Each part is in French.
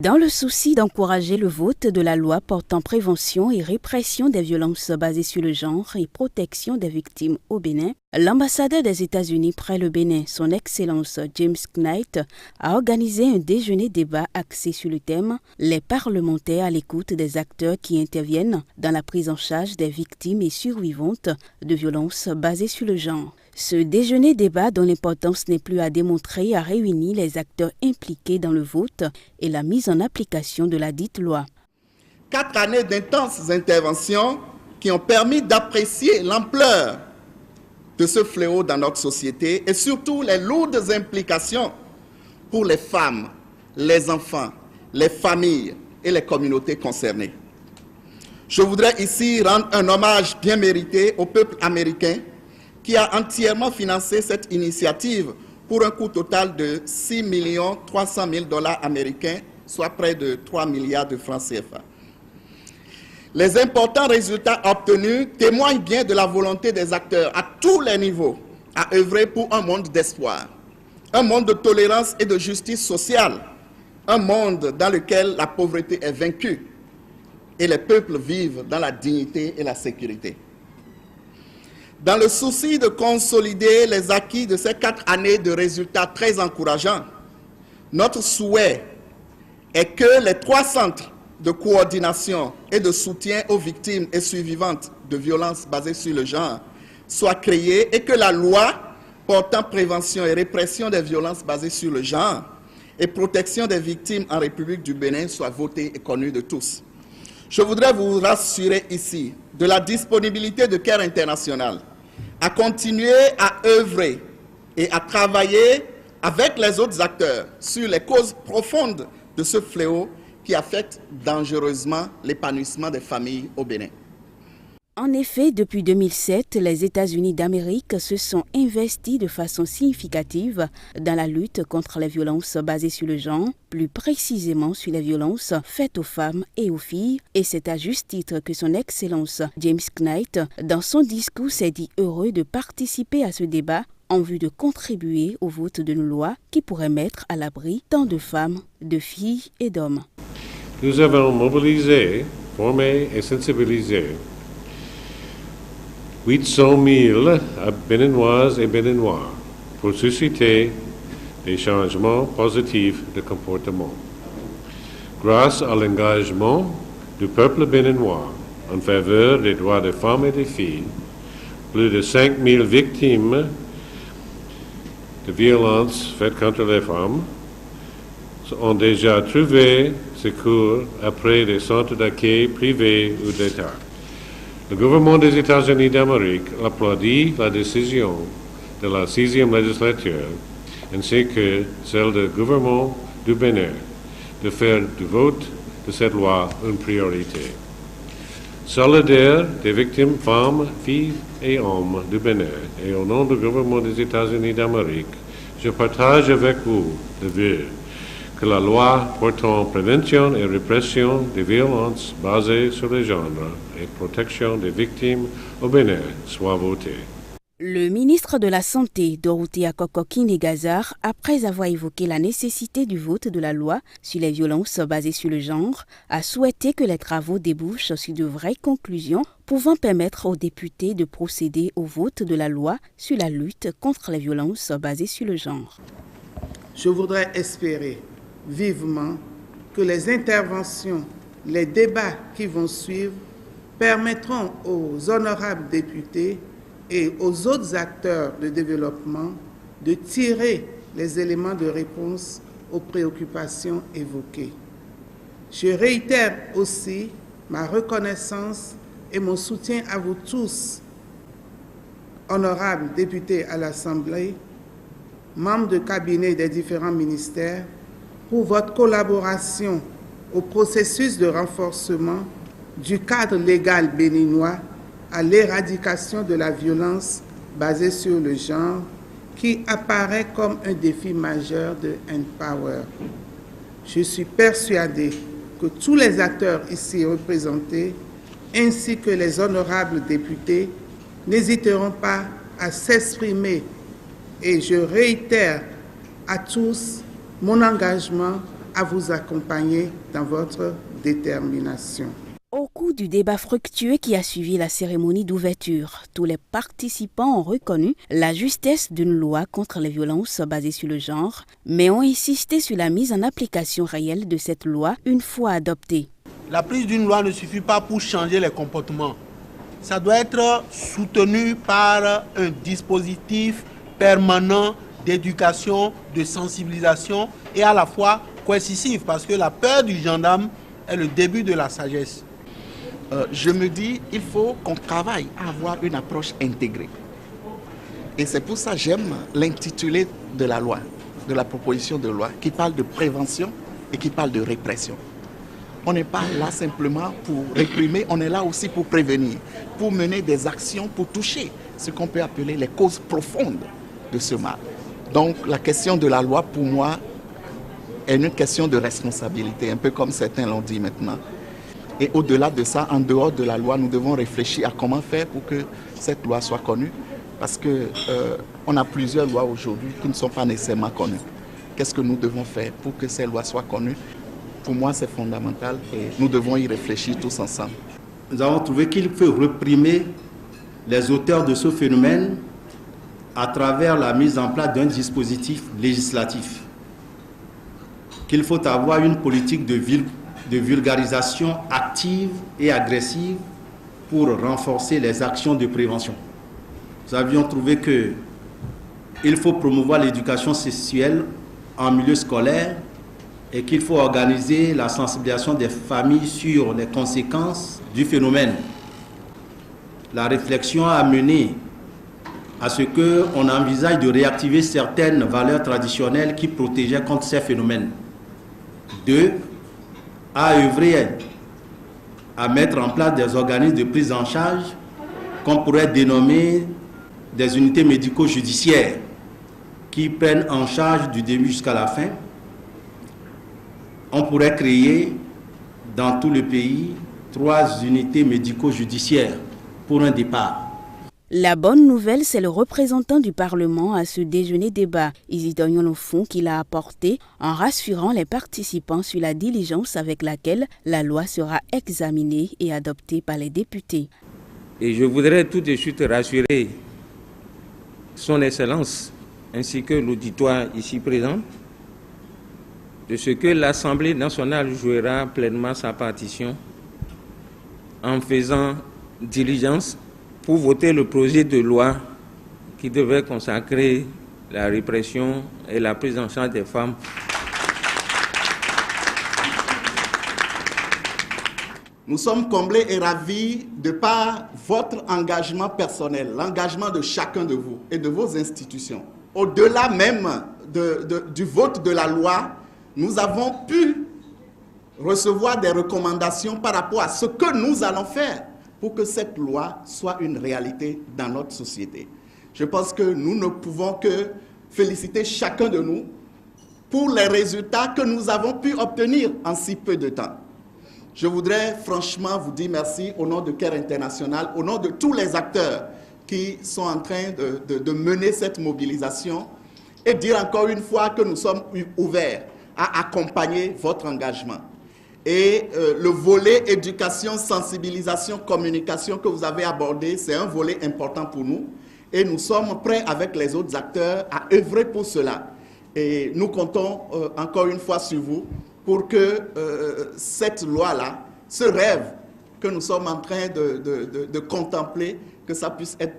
Dans le souci d'encourager le vote de la loi portant prévention et répression des violences basées sur le genre et protection des victimes au Bénin, l'ambassadeur des États-Unis près le Bénin, son Excellence James Knight, a organisé un déjeuner-débat axé sur le thème « Les parlementaires à l'écoute des acteurs qui interviennent dans la prise en charge des victimes et survivantes de violences basées sur le genre ». Ce déjeuner-débat, dont l'importance n'est plus à démontrer, a réuni les acteurs impliqués dans le vote et la mise en application de la dite loi. 4 années d'intenses interventions qui ont permis d'apprécier l'ampleur de ce fléau dans notre société et surtout les lourdes implications pour les femmes, les enfants, les familles et les communautés concernées. Je voudrais ici rendre un hommage bien mérité au peuple américain qui a entièrement financé cette initiative pour un coût total de 6 300 000 $ américains, soit près de 3 milliards de francs CFA. Les importants résultats obtenus témoignent bien de la volonté des acteurs à tous les niveaux à œuvrer pour un monde d'espoir, un monde de tolérance et de justice sociale, un monde dans lequel la pauvreté est vaincue et les peuples vivent dans la dignité et la sécurité. Dans le souci de consolider les acquis de ces 4 années de résultats très encourageants, notre souhait est que les 3 centres de coordination et de soutien aux victimes et survivantes de violences basées sur le genre soient créés et que la loi portant prévention et répression des violences basées sur le genre et protection des victimes en République du Bénin soit votée et connue de tous. Je voudrais vous rassurer ici de la disponibilité de CARE International à continuer à œuvrer et à travailler avec les autres acteurs sur les causes profondes de ce fléau qui affecte dangereusement l'épanouissement des familles au Bénin. En effet, depuis 2007, les États-Unis d'Amérique se sont investis de façon significative dans la lutte contre les violences basées sur le genre, plus précisément sur les violences faites aux femmes et aux filles, et c'est à juste titre que son Excellence James Knight, dans son discours, s'est dit heureux de participer à ce débat en vue de contribuer au vote d'une loi qui pourrait mettre à l'abri tant de femmes, de filles et d'hommes. Nous avons mobilisé, formé et sensibilisé 800 000 Béninoises et Béninois pour susciter des changements positifs de comportement. Grâce à l'engagement du peuple béninois en faveur des droits des femmes et des filles, plus de 5 000 victimes de violences faites contre les femmes ont déjà trouvé secours après des centres d'accueil privés ou d'État. Le gouvernement des États-Unis d'Amérique applaudit la décision de la 6e législature ainsi que celle du gouvernement du Bénin de faire du vote de cette loi une priorité. Solidaire des victimes femmes, filles et hommes du Bénin et au nom du gouvernement des États-Unis d'Amérique, je partage avec vous le vœu que la loi portant prévention et répression des violences basées sur le genre et protection des victimes au Bénin soit votée. Le ministre de la Santé, Dorothée Akoko-Kinegazar, après avoir évoqué la nécessité du vote de la loi sur les violences basées sur le genre, a souhaité que les travaux débouchent sur de vraies conclusions pouvant permettre aux députés de procéder au vote de la loi sur la lutte contre les violences basées sur le genre. Je voudrais espérer vivement que les interventions, les débats qui vont suivre permettront aux honorables députés et aux autres acteurs de développement de tirer les éléments de réponse aux préoccupations évoquées. Je réitère aussi ma reconnaissance et mon soutien à vous tous, honorables députés à l'Assemblée, membres de cabinet des différents ministères, pour votre collaboration au processus de renforcement du cadre légal béninois à l'éradication de la violence basée sur le genre qui apparaît comme un défi majeur de Empower. Je suis persuadé que tous les acteurs ici représentés, ainsi que les honorables députés, n'hésiteront pas à s'exprimer et je réitère à tous mon engagement à vous accompagner dans votre détermination. Au cours du débat fructueux qui a suivi la cérémonie d'ouverture, tous les participants ont reconnu la justesse d'une loi contre les violences basées sur le genre, mais ont insisté sur la mise en application réelle de cette loi une fois adoptée. La prise d'une loi ne suffit pas pour changer les comportements. Ça doit être soutenu par un dispositif permanent d'éducation, de sensibilisation et à la fois coercitif, parce que la peur du gendarme est le début de la sagesse. Je me dis, il faut qu'on travaille à avoir une approche intégrée. Et c'est pour ça que j'aime l'intitulé de la loi, de la proposition de loi, qui parle de prévention et qui parle de répression. On n'est pas là simplement pour réprimer, on est là aussi pour prévenir, pour mener des actions, pour toucher ce qu'on peut appeler les causes profondes de ce mal. Donc la question de la loi, pour moi, est une question de responsabilité, un peu comme certains l'ont dit maintenant. Et au-delà de ça, en dehors de la loi, nous devons réfléchir à comment faire pour que cette loi soit connue. Parce qu'on a plusieurs lois aujourd'hui qui ne sont pas nécessairement connues. Qu'est-ce que nous devons faire pour que ces lois soient connues? Pour moi, c'est fondamental et nous devons y réfléchir tous ensemble. Nous avons trouvé qu'il faut réprimer les auteurs de ce phénomène à travers la mise en place d'un dispositif législatif. Qu'il faut avoir une politique de vulgarisation active et agressive pour renforcer les actions de prévention. Nous avions trouvé qu'il faut promouvoir l'éducation sexuelle en milieu scolaire et qu'il faut organiser la sensibilisation des familles sur les conséquences du phénomène. La réflexion a mené à ce qu'on envisage de réactiver certaines valeurs traditionnelles qui protégeaient contre ces phénomènes. 2. À œuvrer à mettre en place des organismes de prise en charge qu'on pourrait dénommer des unités médico-judiciaires qui prennent en charge du début jusqu'à la fin. On pourrait créer dans tout le pays 3 unités médico-judiciaires pour un départ. La bonne nouvelle, c'est le représentant du Parlement à ce déjeuner débat, Isidore Nyolofon, qui l'a apporté en rassurant les participants sur la diligence avec laquelle la loi sera examinée et adoptée par les députés. Et je voudrais tout de suite rassurer son Excellence ainsi que l'auditoire ici présent de ce que l'Assemblée nationale jouera pleinement sa partition en faisant diligence pour voter le projet de loi qui devait consacrer la répression et la prise en charge des femmes. Nous sommes comblés et ravis de par votre engagement personnel, l'engagement de chacun de vous et de vos institutions. Au-delà même du vote de la loi, nous avons pu recevoir des recommandations par rapport à ce que nous allons faire pour que cette loi soit une réalité dans notre société. Je pense que nous ne pouvons que féliciter chacun de nous pour les résultats que nous avons pu obtenir en si peu de temps. Je voudrais franchement vous dire merci au nom de CARE International, au nom de tous les acteurs qui sont en train de mener cette mobilisation et dire encore une fois que nous sommes ouverts à accompagner votre engagement. Et le volet éducation, sensibilisation, communication que vous avez abordé, c'est un volet important pour nous. Et nous sommes prêts avec les autres acteurs à œuvrer pour cela. Et nous comptons encore une fois sur vous pour que cette loi-là, ce rêve que nous sommes en train de contempler, que ça puisse être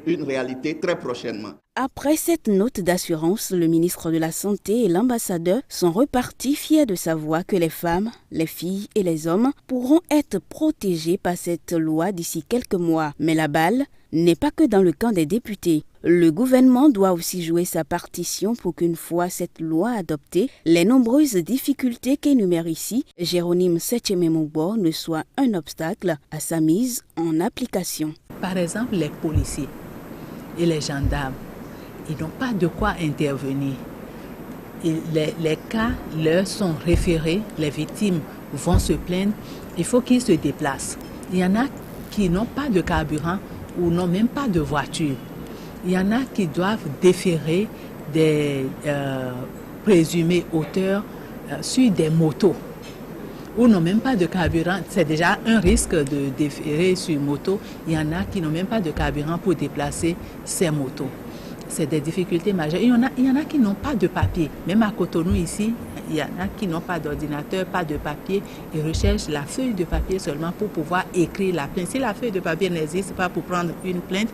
une réalité très prochainement. Après cette note d'assurance, le ministre de la Santé et l'ambassadeur sont repartis fiers de savoir que les femmes, les filles et les hommes pourront être protégés par cette loi d'ici quelques mois. Mais la balle n'est pas que dans le camp des députés. Le gouvernement doit aussi jouer sa partition pour qu'une fois cette loi adoptée, les nombreuses difficultés qu'énumère ici Jérôme Setchememogbo ne soient un obstacle à sa mise en application. Par exemple, les policiers et les gendarmes, ils n'ont pas de quoi intervenir. Les cas leur sont référés, les victimes vont se plaindre, il faut qu'ils se déplacent. Il y en a qui n'ont pas de carburant ou n'ont même pas de voiture. Il y en a qui doivent déférer des présumés auteurs sur des motos ou n'ont même pas de carburant. C'est déjà un risque de déférer sur moto. Il y en a qui n'ont même pas de carburant pour déplacer ces motos. C'est des difficultés majeures. Il y en a qui n'ont pas de papier. Même à Cotonou ici, il y en a qui n'ont pas d'ordinateur, pas de papier. Ils recherchent la feuille de papier seulement pour pouvoir écrire la plainte. Si la feuille de papier n'existe pas pour prendre une plainte,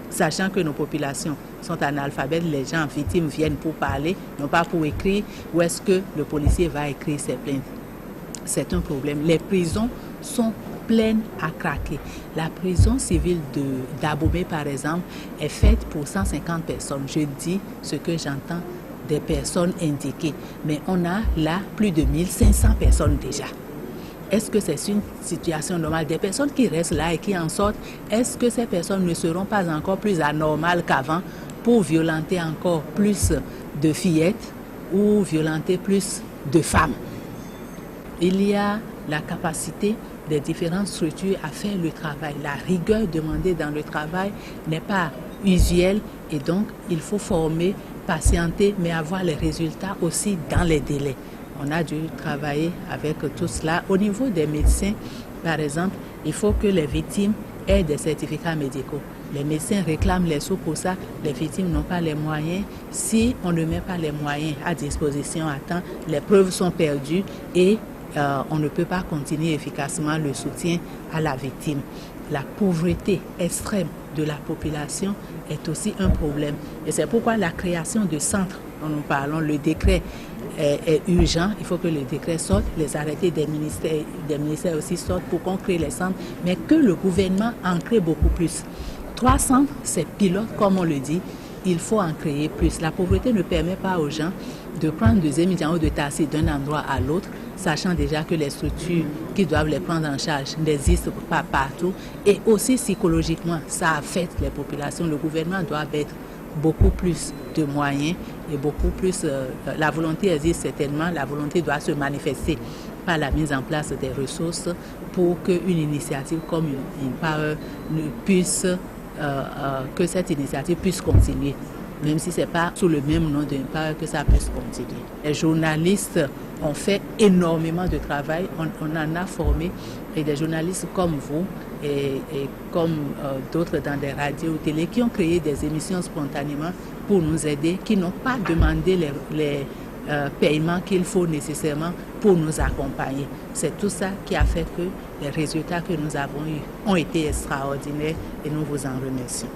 sachant que nos populations sont analphabètes, les gens victimes viennent pour parler, non pas pour écrire, où est-ce que le policier va écrire ses plaintes? C'est un problème. Les prisons sont pleines à craquer. La prison civile d'Abomey, par exemple, est faite pour 150 personnes. Je dis ce que j'entends des personnes indiquées. Mais on a là plus de 1500 personnes déjà. Est-ce que c'est une situation normale? Des personnes qui restent là et qui en sortent, est-ce que ces personnes ne seront pas encore plus anormales qu'avant pour violenter encore plus de fillettes ou violenter plus de femmes? Il y a la capacité des différentes structures à faire le travail. La rigueur demandée dans le travail n'est pas usuelle et donc il faut former, patienter, mais avoir les résultats aussi dans les délais. On a dû travailler avec tout cela. Au niveau des médecins, par exemple, il faut que les victimes aient des certificats médicaux. Les médecins réclament les sous pour ça, les victimes n'ont pas les moyens. Si on ne met pas les moyens à disposition à temps, les preuves sont perdues et on ne peut pas continuer efficacement le soutien à la victime. La pauvreté extrême de la population est aussi un problème. Et c'est pourquoi la création de centres dont nous parlons, le décret est urgent. Il faut que le décret sorte, les arrêtés des ministères aussi sortent pour qu'on crée les centres, mais que le gouvernement en crée beaucoup plus. 3 centres, c'est pilote, comme on le dit. Il faut en créer plus. La pauvreté ne permet pas aux gens de prendre des étudiants ou de tasser d'un endroit à l'autre, sachant déjà que les structures qui doivent les prendre en charge n'existent pas partout. Et aussi psychologiquement, ça affecte les populations. Le gouvernement doit mettre beaucoup plus de moyens et beaucoup plus... la volonté existe certainement, la volonté doit se manifester par la mise en place des ressources pour qu'une initiative comme InPower puisse... que cette initiative puisse continuer, même si ce n'est pas sous le même nom d'InPower que ça puisse continuer. Les journalistes ont fait énormément de travail, on en a formé, et des journalistes comme vous et comme d'autres dans des radios ou télé qui ont créé des émissions spontanément pour nous aider, qui n'ont pas demandé les paiements qu'il faut nécessairement pour nous accompagner. C'est tout ça qui a fait que les résultats que nous avons eus ont été extraordinaires et nous vous en remercions.